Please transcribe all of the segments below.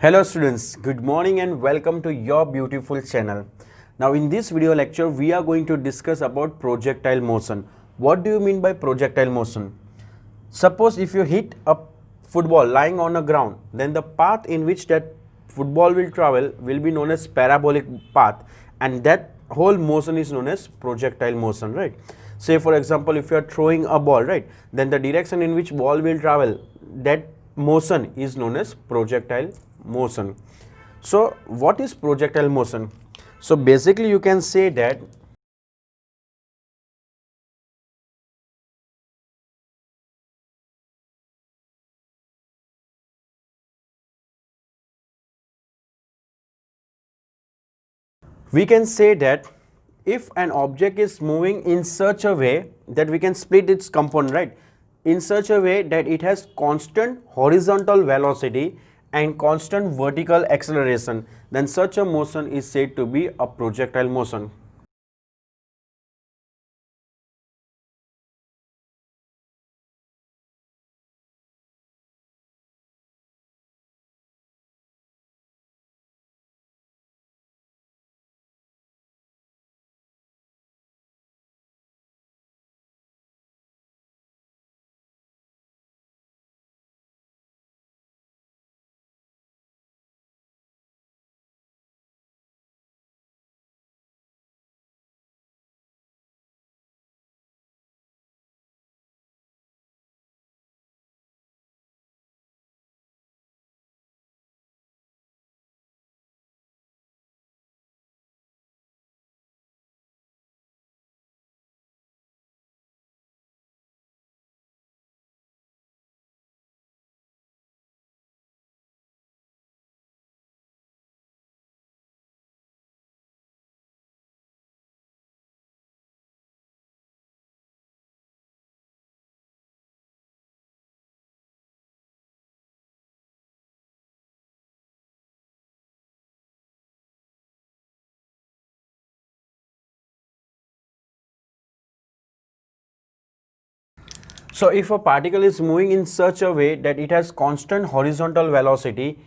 Hello students, good morning and welcome to your beautiful channel. Now in this video lecture we are going to discuss about projectile motion. What do you mean by projectile motion? Suppose if you hit a football lying on a ground, then the path in which that football will travel will be known as parabolic path, and that whole motion is known as projectile motion, right? Say for example, if you are throwing a ball, right, then the direction in which ball will travel, that motion is known as projectile motion. So what is projectile motion? So basically you can say that if an object is moving in such a way that we can split its component, right, in such a way that it has constant horizontal velocity and constant vertical acceleration, then such a motion is said to be a projectile motion. So if a particle is moving in such a way that it has constant horizontal velocity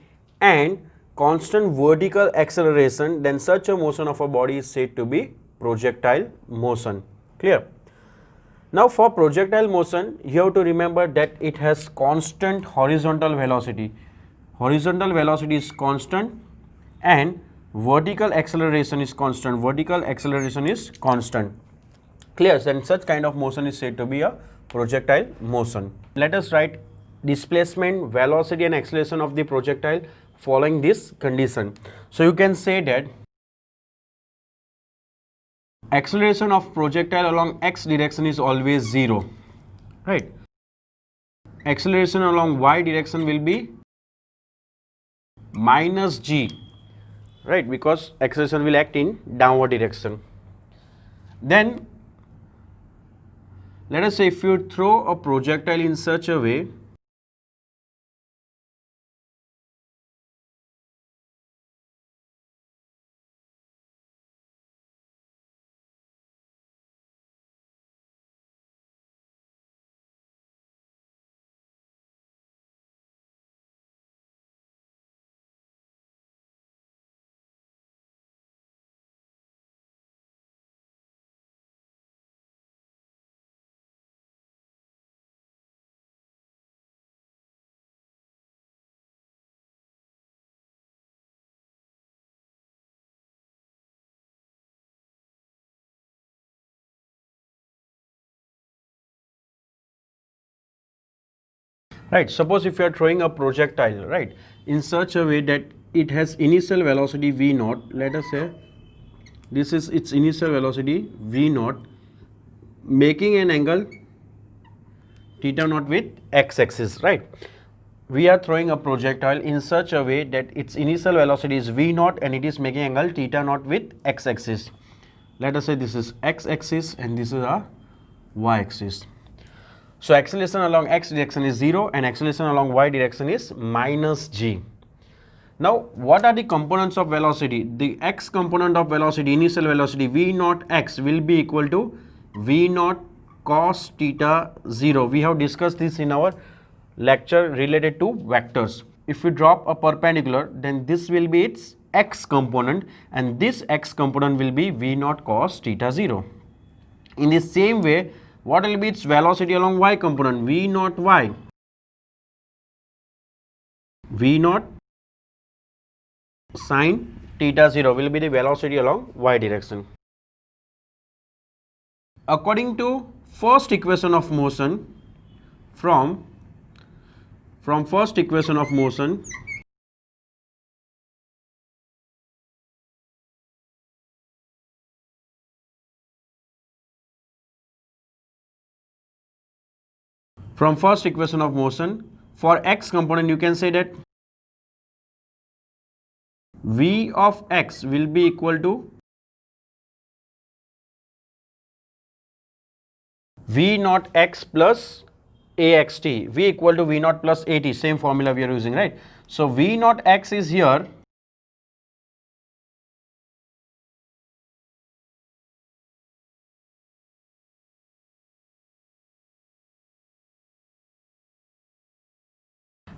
and constant vertical acceleration, then such a motion of a body is said to be projectile motion. Clear? Now for projectile motion, you have to remember that it has constant horizontal velocity. Horizontal velocity is constant and vertical acceleration is constant. Vertical acceleration is constant. Clear? And such kind of motion is said to be a projectile motion. Let us write displacement, velocity and acceleration of the projectile following this condition. So you can say that acceleration of projectile along x direction is always 0, right? Acceleration along y direction will be minus g, right, because acceleration will act in downward direction. Then let us say if you throw a projectile in such a way right, suppose if you are throwing a projectile, right, in such a way that it has initial velocity v naught, let us say this is its initial velocity v naught, making an angle theta naught with x-axis, right? We are throwing a projectile in such a way that its initial velocity is v naught and it is making angle theta naught with x-axis. Let us say this is x-axis and this is a y-axis. So acceleration along x direction is 0 and acceleration along y direction is minus g. Now what are the components of velocity? The x component of velocity, initial velocity v naught x will be equal to v naught cos theta 0. We have discussed this in our lecture related to vectors. if we drop a perpendicular, then this will be its x component, and this x component will be v naught cos theta 0. In the same way, what will be its velocity along y component? V naught y. V naught sine theta 0 will be the velocity along y direction. According to first equation of motion, from first equation of motion, for x component, you can say that v of x will be equal to v naught x plus axt. V equal to v naught plus at, same formula we are using, right? So v naught x is here.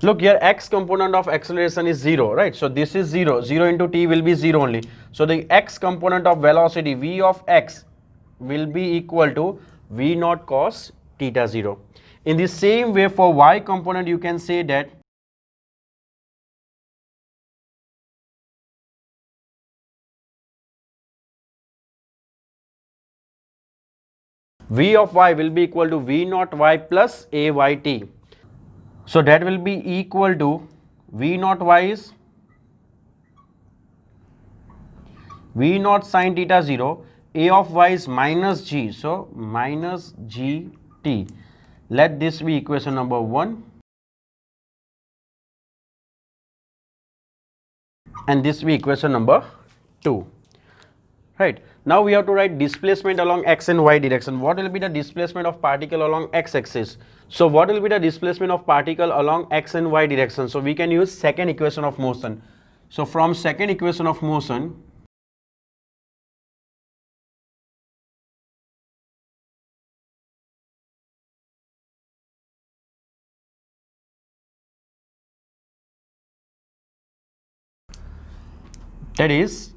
Look here, x component of acceleration is 0, right? So this is 0. 0 into t will be 0 only. So the x component of velocity v of x will be equal to v naught cos theta 0. In the same way, for y component, you can say that v of y will be equal to v naught y plus ayt. So that will be equal to v naught y is v naught sine theta 0, a of y is minus g, so minus gt. Let this be equation number 1, and this be equation number 2. Right, now we have to write displacement along x and y direction. What will be the displacement of particle along x axis? So what will be the displacement of particle along x and y direction? So we can use second equation of motion. So from second equation of motion, that is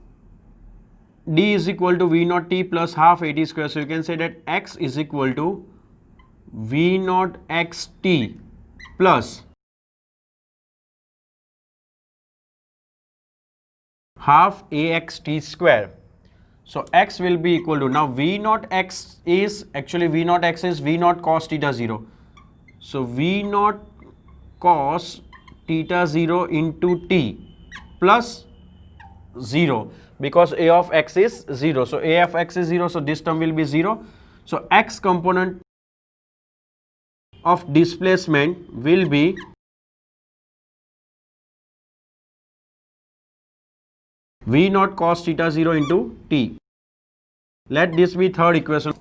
d is equal to v naught t plus half at square. So you can say that x is equal to v naught xt plus half axt square. So x will be equal to, now v naught x is actually v naught x is v naught cos theta 0. So v naught cos theta 0 into t plus 0, because a of x is 0. So a of x is 0, so this term will be 0. So x component of displacement will be v naught cos theta 0 into t. Let this be third equation.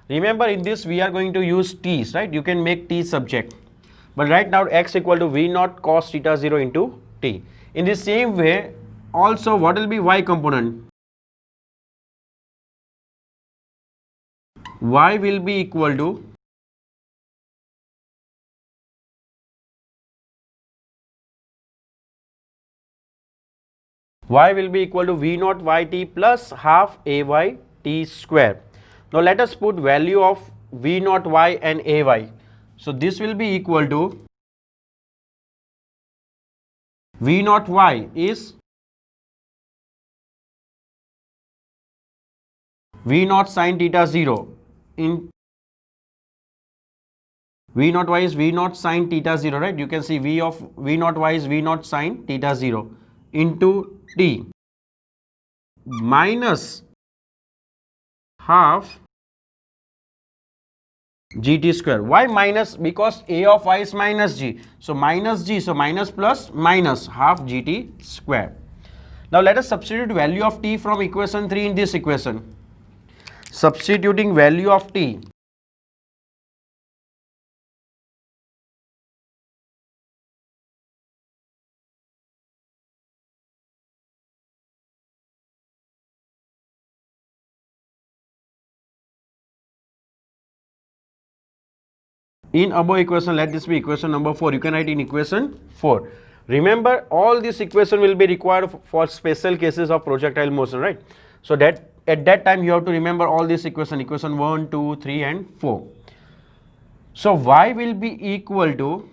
Remember, in this we are going to use t's, right? You can make t subject. But right now x equal to v naught cos theta 0 into t. In the same way, also what will be y component? Y will be equal to v naught yt plus half ayt square. Now let us put value of v naught y and ay. So this will be equal to v naught y is v naught sine theta 0 in v naught y is v naught sine theta 0, right? You can see v of v naught y is v naught sine theta 0 into t minus half gt square. Why minus? Because a of y is minus g. So minus g, so minus plus minus half gt square. Now let us substitute value of t from equation 3 in this equation. Substituting value of t In above equation, let this be equation number 4. You can write in equation 4. Remember, all this equation will be required for special cases of projectile motion, right? So that at that time you have to remember all this equation, equation 1, 2, 3 and 4. So y will be equal to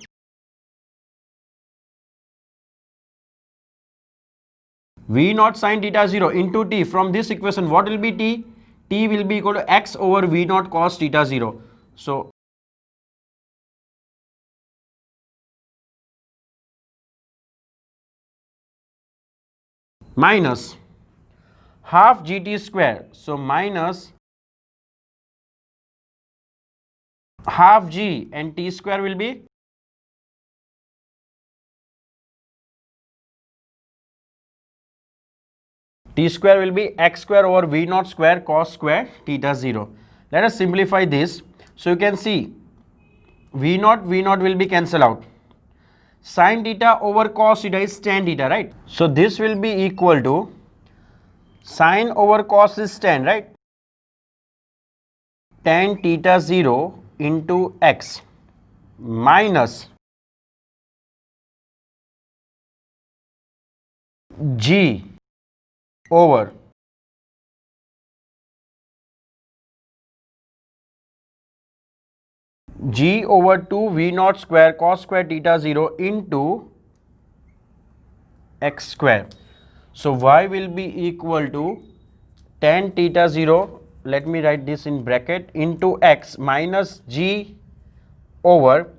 v naught sin theta 0 into t. From this equation, what will be t? T will be equal to x over v naught cos theta 0. So minus half gt square. So minus half g and t square will be t square will be x square over v naught square cos square theta 0. Let us simplify this. So you can see v naught will be cancelled out. Sin theta over cos theta is tan theta, right? So this will be equal to sin over cos is tan, right? Tan theta 0 into x minus g over g over 2 v naught square cos square theta 0 into x square. So y will be equal to tan theta 0, let me write this in bracket, into x minus g over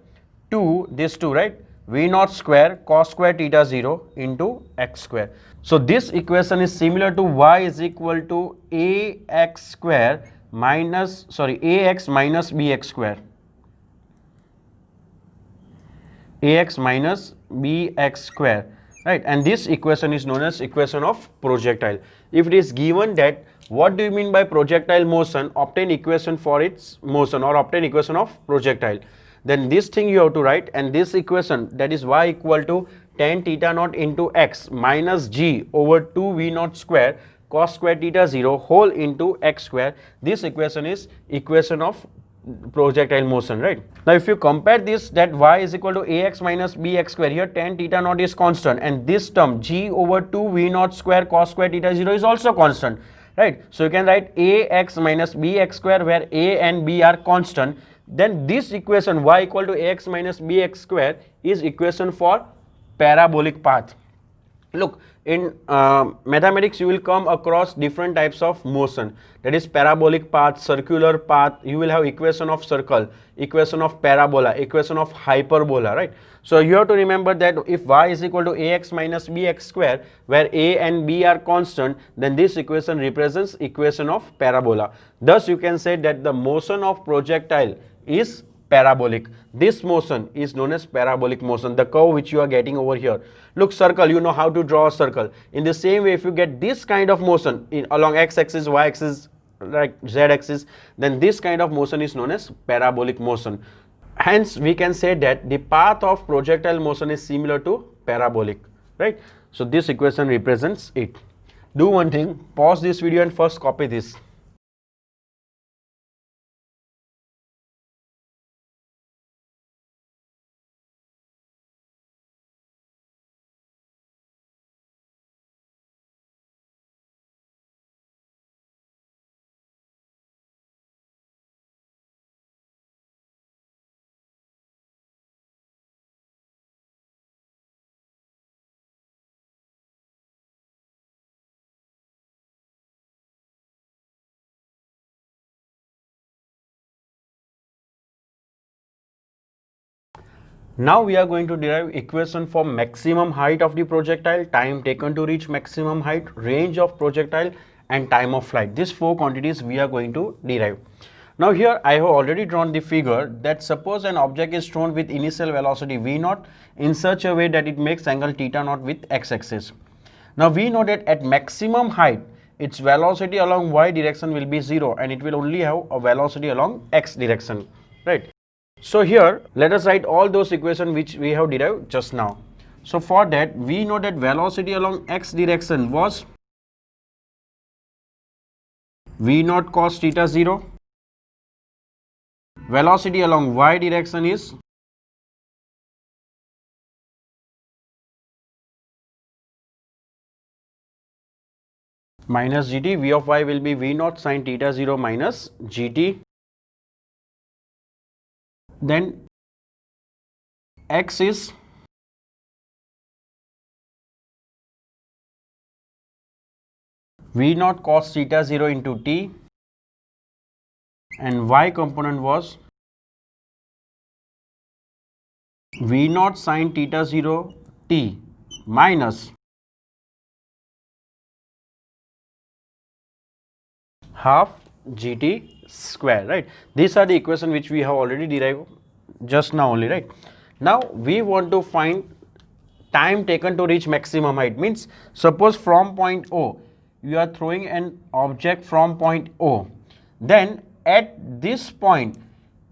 2, this 2, right, v naught square cos square theta 0 into x square. So this equation is similar to y is equal to ax square minus, ax minus bx square. Ax minus bx square, right? And this equation is known as equation of projectile. If it is given that what do you mean by projectile motion, obtain equation for its motion or obtain equation of projectile, then this thing you have to write, and this equation, that is y equal to tan theta naught into x minus g over 2 v naught square cos square theta 0 whole into x square. This equation is equation of projectile motion, right? Now if you compare this, that y is equal to ax minus bx square, here tan theta naught is constant and this term g over 2 v naught square cos square theta 0 is also constant, right? So you can write ax minus bx square where a and b are constant. Then this equation y equal to ax minus bx square is equation for parabolic path. Look, in mathematics you will come across different types of motion, that is parabolic path, circular path. You will have equation of circle, equation of parabola, equation of hyperbola, right? So you have to remember that if y is equal to ax minus bx square where a and b are constant, then this equation represents equation of parabola. Thus you can say that the motion of projectile is parabolic. This motion is known as parabolic motion, the curve which you are getting over here. Look, circle, you know how to draw a circle. In the same way, if you get this kind of motion along x-axis, y-axis, like z-axis, then this kind of motion is known as parabolic motion. Hence, we can say that the path of projectile motion is similar to parabolic, right? So this equation represents it. Do one thing, pause this video and first copy this. Now we are going to derive equation for maximum height of the projectile, time taken to reach maximum height, range of projectile and time of flight. These four quantities we are going to derive. Now here I have already drawn the figure that suppose an object is thrown with initial velocity v naught in such a way that it makes angle theta naught with x-axis. Now we know that at maximum height its velocity along y direction will be 0 and it will only have a velocity along x direction, right? So here let us write all those equations which we have derived just now. So for that we know that velocity along x direction was v naught cos theta 0 velocity along y direction is minus gt. V of y will be v naught sine theta 0 minus gt. Then x is v naught cos theta 0 into t, and y component was v naught sine theta 0 t minus half gt square, right? These are the equation which we have already derived just now only, right? Now we want to find time taken to reach maximum height. Means suppose from point O you are throwing an object from point O, then at this point,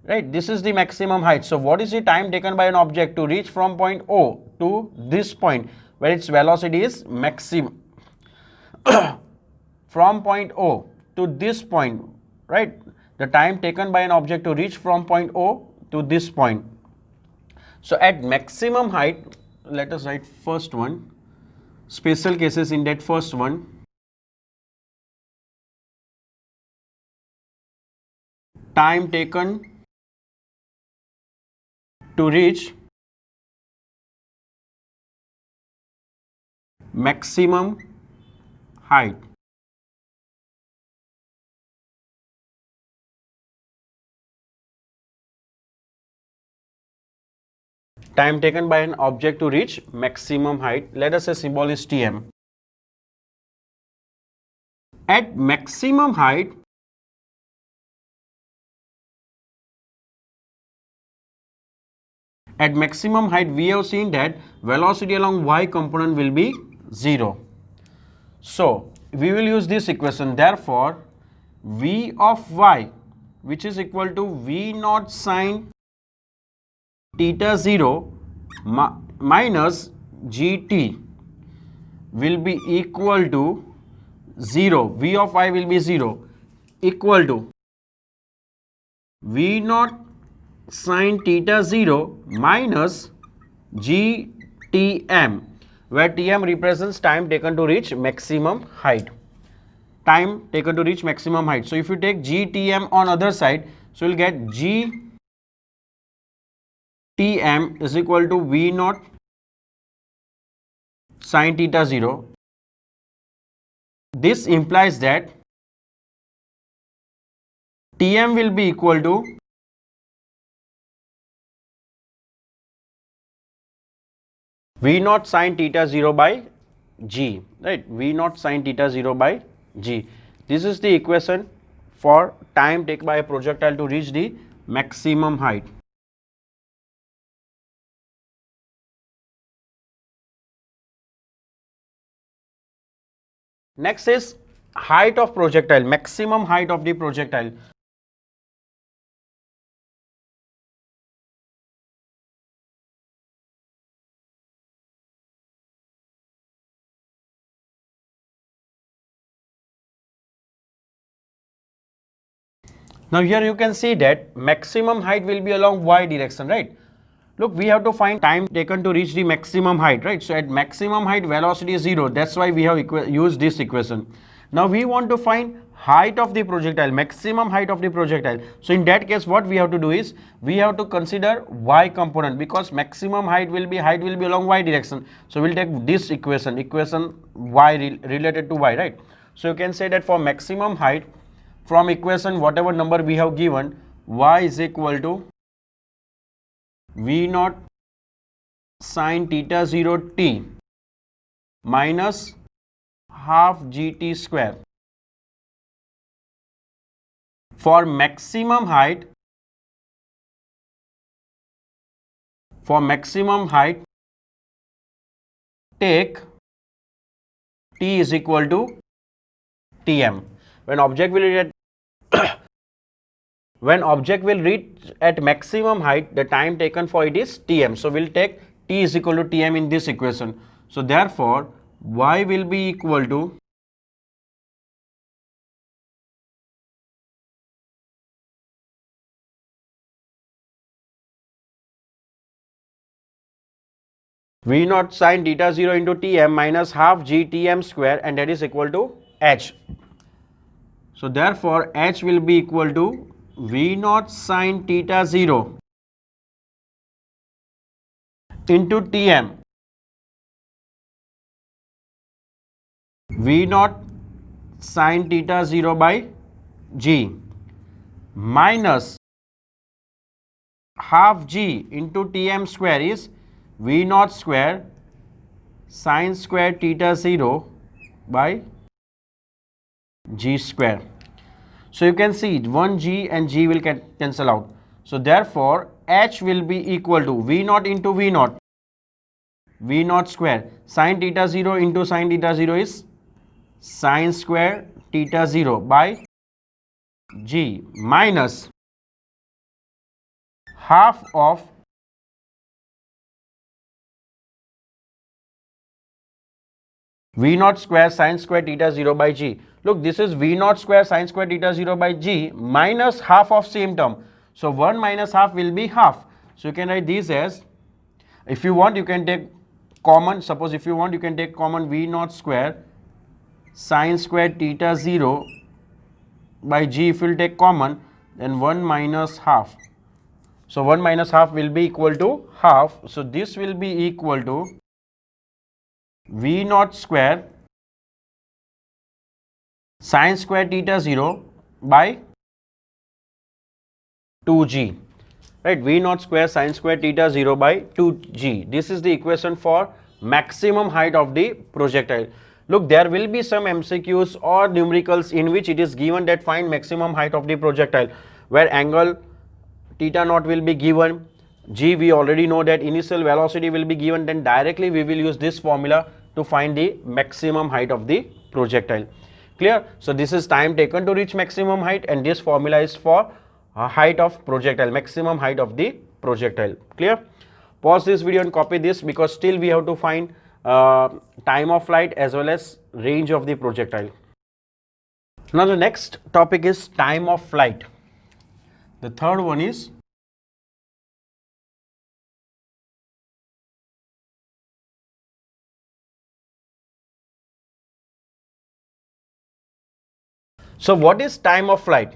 right, this is the maximum height. So what is the time taken by an object to reach from point O to this point where its velocity is maximum? From point O to this point, right, the time taken by an object to reach from point O to this point. So at maximum height, let us write first one, special cases in that first one. Time taken to reach maximum height. Time taken by an object to reach maximum height. Let us say symbol is Tm. At maximum height, we have seen that velocity along y component will be 0. So we will use this equation. Therefore, v of y, which is equal to v naught sine theta 0 minus gt, will be equal to 0. V of y will be 0, equal to v naught sine theta 0 minus gtm, where tm represents time taken to reach maximum height. Time taken to reach maximum height. So if you take gtm on other side, so you'll get gtm is equal to v naught sine theta 0. This implies that Tm will be equal to V naught sine theta 0 by G, right? V naught sine theta 0 by G. This is the equation for time taken by a projectile to reach the maximum height. Next is height of projectile, maximum height of the projectile. Now here you can see that maximum height will be along y direction, right? Look, we have to find time taken to reach the maximum height, right? So at maximum height, velocity is 0. That's why we have used this equation. Now we want to find height of the projectile, maximum height of the projectile. So in that case, what we have to do is we have to consider y component, because maximum height will be along y direction. So we'll take this equation y related to y, right? So you can say that for maximum height, from equation whatever number we have given, y is equal to V naught sine theta 0 t minus half gt square. For maximum height, take t is equal to tm. When object will reach at maximum height, the time taken for it is tm. So we'll take t is equal to tm in this equation. So therefore, y will be equal to V naught sine theta 0 into Tm minus half g Tm square, and that is equal to h. So therefore h will be equal to V naught sine theta 0 into Tm V naught sine theta 0 by g minus half g into Tm square is V naught square sine square theta 0 by g square. So you can see 1g and g will cancel out. So therefore h will be equal to V naught into V naught, V naught square sine theta 0 into sine theta 0 is sine square theta 0 by g minus half of V naught square sine square theta 0 by g. Look, this is V naught square sine square theta 0 by g minus half of same term. So 1 minus half will be half. So you can write this as, if you want you can take common, suppose if you want you can take common V naught square sine square theta 0 by g. If you will take common, then 1 minus half. So 1 minus half will be equal to half. So this will be equal to V naught square sine square theta 0 by 2g, right? V naught square sine square theta 0 by 2g. This is the equation for maximum height of the projectile. Look, there will be some MCQs or numericals in which it is given that find maximum height of the projectile, where angle theta naught will be given, g we already know that initial velocity will be given, then directly we will use this formula to find the maximum height of the projectile. Clear? So this is time taken to reach maximum height, and this formula is for height of projectile, maximum height of the projectile. Clear? Pause this video and copy this, because still we have to find time of flight as well as range of the projectile. Now the next topic is time of flight. The third one is so what is time of flight?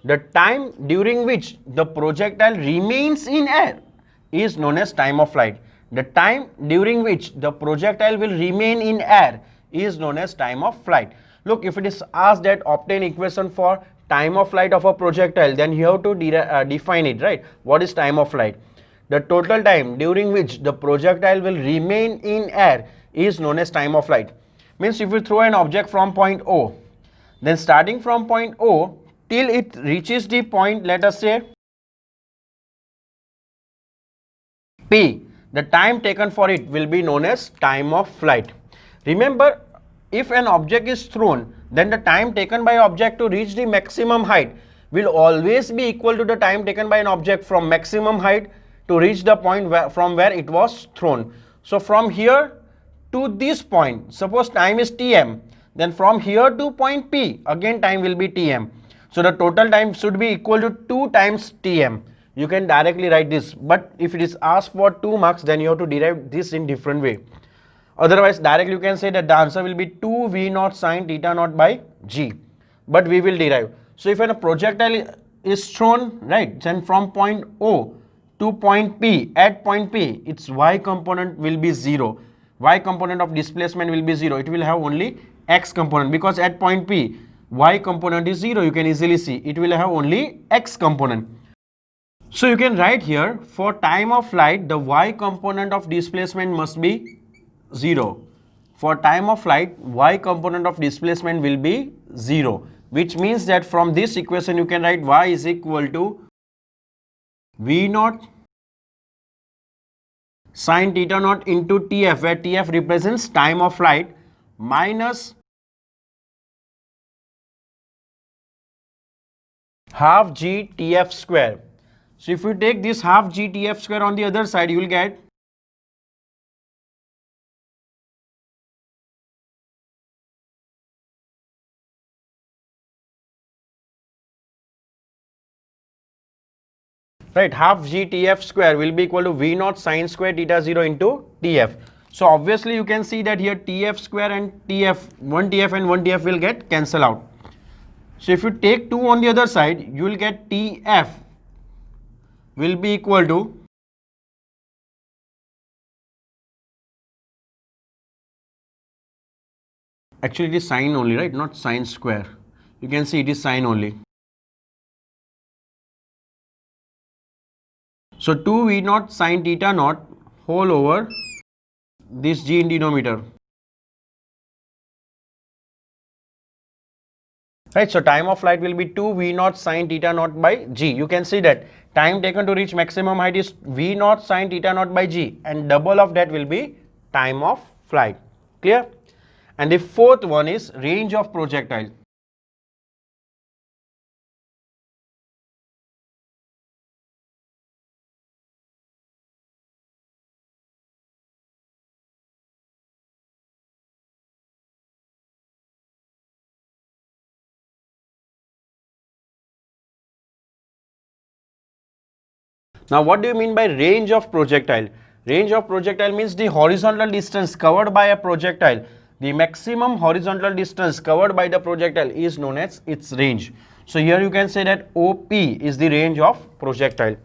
The time during which the projectile remains in air is known as time of flight. The time during which the projectile will remain in air is known as time of flight. Look, if it is asked that obtain equation for time of flight of a projectile, then you have to define it, right? What is time of flight? The total time during which the projectile will remain in air is known as time of flight. Means if you throw an object from point O, then starting from point O till it reaches the point, let us say P, the time taken for it will be known as time of flight. Remember, if an object is thrown, then the time taken by object to reach the maximum height will always be equal to the time taken by an object from maximum height to reach the point from where it was thrown. So from here to this point, suppose time is Tm, then from here to point P, again time will be Tm. So the total time should be equal to 2 times Tm. You can directly write this, but if it is asked for 2 marks, then you have to derive this in different way. Otherwise, directly you can say that the answer will be 2 V naught sine theta naught by g, but we will derive. So if a projectile is thrown, right, then from point O to point P, at point P, its y component will be 0. Y component of displacement will be 0. It will have only x component, because at point P, y component is 0. You can easily see it will have only x component. So you can write here, for time of flight, the y component of displacement must be 0. For time of flight, y component of displacement will be 0, which means that from this equation you can write y is equal to V naught sine theta naught into Tf, where Tf represents time of flight, minus half g Tf square. So if you take this half g Tf square on the other side, you will get right? Half g tf square will be equal to v naught sine square theta 0 into tf. So obviously you can see that here tf square and tf, one tf and one tf will get cancel out. So if you take 2 on the other side, you will get tf will be equal to actually it is sine only, right? Not sine square. You can see it is sine only. So 2 v naught sine theta naught whole over this g in denominator. Right, so time of flight will be 2 v naught sine theta naught by g. You can see that time taken to reach maximum height is v naught sine theta naught by g, and double of that will be time of flight. Clear? And the fourth one is range of projectile. Now what do you mean by range of projectile? Range of projectile means the horizontal distance covered by a projectile. The maximum horizontal distance covered by the projectile is known as its range. So here you can say that OP is the range of projectile.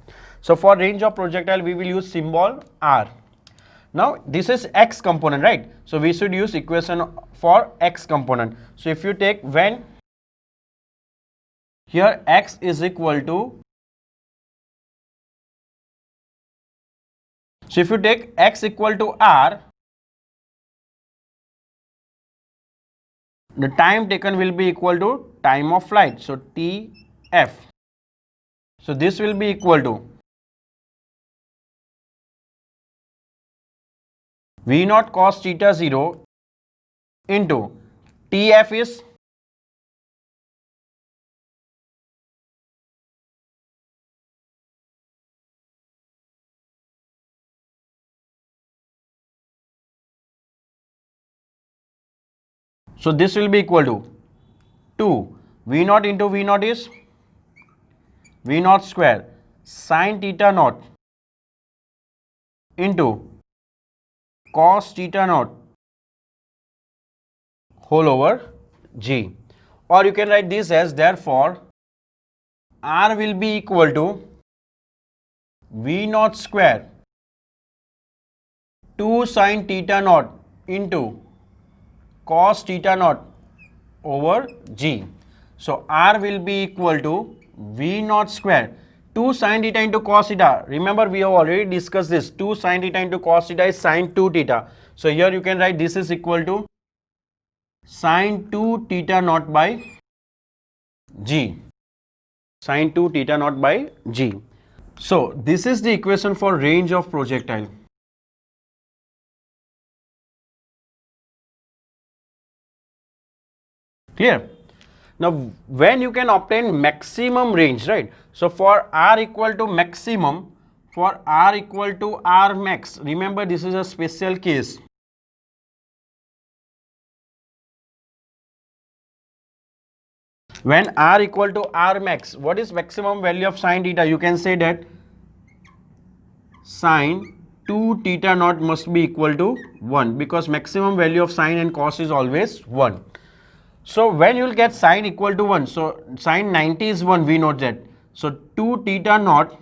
So for range of projectile we will use symbol R. Now this is x component, right? So we should use equation for x component. So if you take when here x is equal to, so if you take x equal to r, the time taken will be equal to time of flight. So TF. So this will be equal to V naught cos theta 0 into TF is so this will be equal to 2 V naught into V naught is V naught square sine theta naught into cos theta naught whole over g, or you can write this as therefore r will be equal to V naught square 2 sine theta naught into cos theta naught over g. So r will be equal to V naught square 2 sine theta into cos theta. Remember we have already discussed this. 2 sine theta into cos theta is sine 2 theta. So here you can write this is equal to sine 2 theta naught by g. Sine 2 theta naught by g. So this is the equation for range of projectile. Clear? Now when you can obtain maximum range, right? So for r equal to maximum, for r equal to r max, remember this is a special case. When r equal to r max, what is maximum value of sine theta? You can say that sine 2 theta naught must be equal to 1, because maximum value of sine and cos is always 1. So when you will get sine equal to 1, so sine 90 is 1, we know that. So 2 theta naught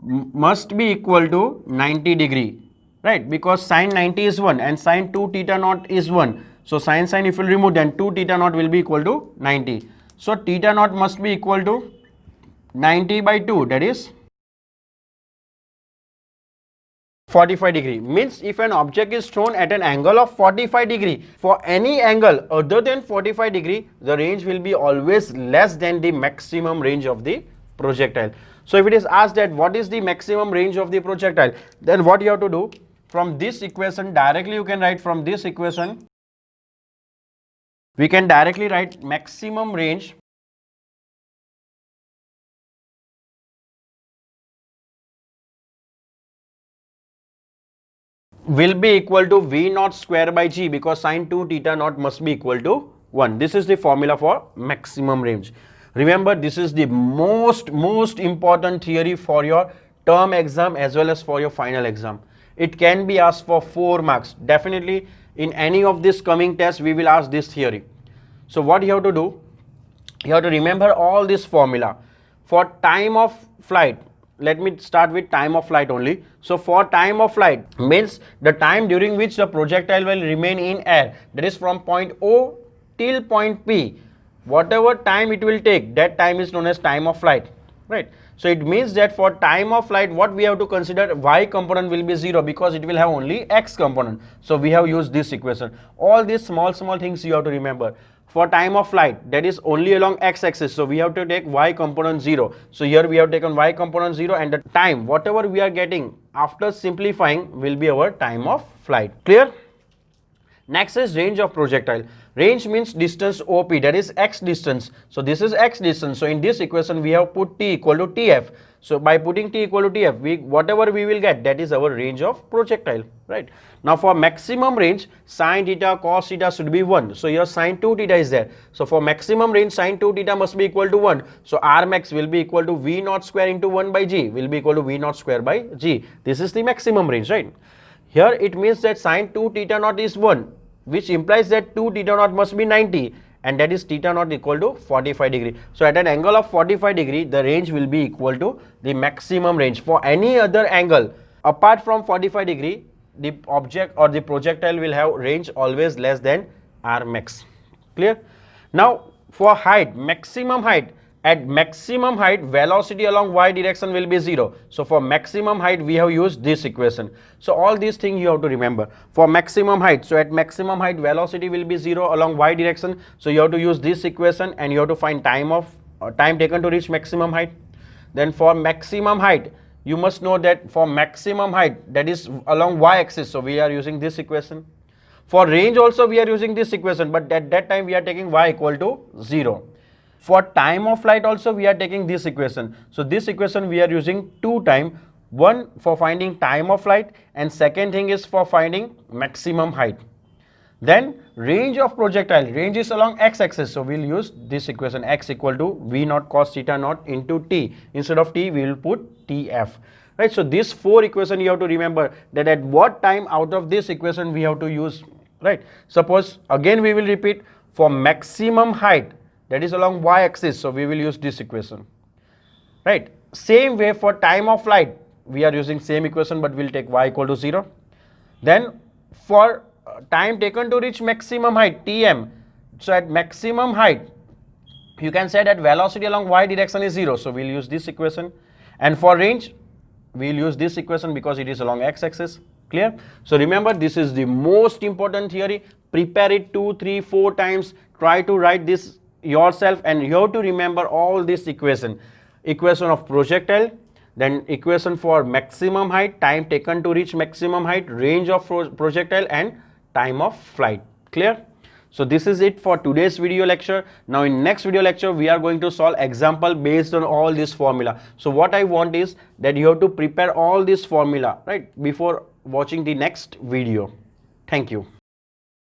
must be equal to 90 degree, right? Because sine 90 is 1 and sine 2 theta naught is 1. So sine if you will remove, then 2 theta naught will be equal to 90. So theta naught must be equal to 90 by 2, that is 45 degree. Means if an object is thrown at an angle of 45 degree, for any angle other than 45 degree, the range will be always less than the maximum range of the projectile. So if it is asked that what is the maximum range of the projectile, then what you have to do, from this equation directly you can write, from this equation we can directly write maximum range will be equal to V naught square by g, because sine 2 theta naught must be equal to 1. This is the formula for maximum range. Remember, this is the most important theory for your term exam as well as for your final exam. It can be asked for 4 marks. Definitely in any of this coming tests we will ask this theory. So what you have to do, you have to remember all this formula. For time of flight, let me start with time of flight only. So for time of flight means the time during which the projectile will remain in air, that is from point O till point P. Whatever time it will take, that time is known as time of flight, right? So it means that for time of flight, what we have to consider, y component will be 0 because it will have only x component. So we have used this equation. All these small things you have to remember. For time of flight, that is only along x-axis, so we have to take y component 0. So here we have taken y component 0, and the time whatever we are getting after simplifying will be our time of flight. Clear? Next is range of projectile. Range means distance OP, that is x distance. So this is x distance. So in this equation we have put t equal to tf. So by putting t equal to tf, whatever we will get, that is our range of projectile, right? Now for maximum range, sin theta cos theta should be 1. So your sin 2 theta is there. So for maximum range, sin 2 theta must be equal to 1. So r max will be equal to v naught square into 1 by g, will be equal to v naught square by g. This is the maximum range, right? Here it means that sin 2 theta naught is 1, which implies that 2 theta naught must be 90, and that is theta naught equal to 45 degree. So at an angle of 45 degree, the range will be equal to the maximum range. For any other angle apart from 45 degree, the object or the projectile will have range always less than r max. Clear? Now for height, maximum height, at maximum height, velocity along y direction will be 0. So for maximum height, we have used this equation. So all these things you have to remember. For maximum height, so at maximum height, velocity will be 0 along y direction. So you have to use this equation, and you have to find time taken to reach maximum height. Then for maximum height, you must know that for maximum height, that is along y axis. So we are using this equation. For range also we are using this equation, but at that time we are taking y equal to 0. For time of flight also we are taking this equation. So this equation we are using 2 times. One for finding time of flight, and second thing is for finding maximum height. Then range of projectile, range is along x-axis. So we will use this equation, x equal to v naught cos theta naught into t. Instead of t, we will put tf. Right, so these 4 equations you have to remember that at what time out of this equation we have to use, right? Suppose again we will repeat, for maximum height, that is along y-axis, so we will use this equation, right? Same way for time of flight, we are using same equation, but we'll take y equal to 0. Then for time taken to reach maximum height, tm, so at maximum height, you can say that velocity along y direction is 0, so we'll use this equation. And for range, we'll use this equation because it is along x-axis. Clear? So remember, this is the most important theory. Prepare it 2, 3, 4 times. Try to write this yourself, and you have to remember all this equation of projectile, then equation for maximum height, time taken to reach maximum height, range of projectile, and time of flight. Clear? So this is it for today's video lecture. Now in next video lecture we are going to solve example based on all this formula. So what I want is that you have to prepare all this formula, right, before watching the next video. Thank you.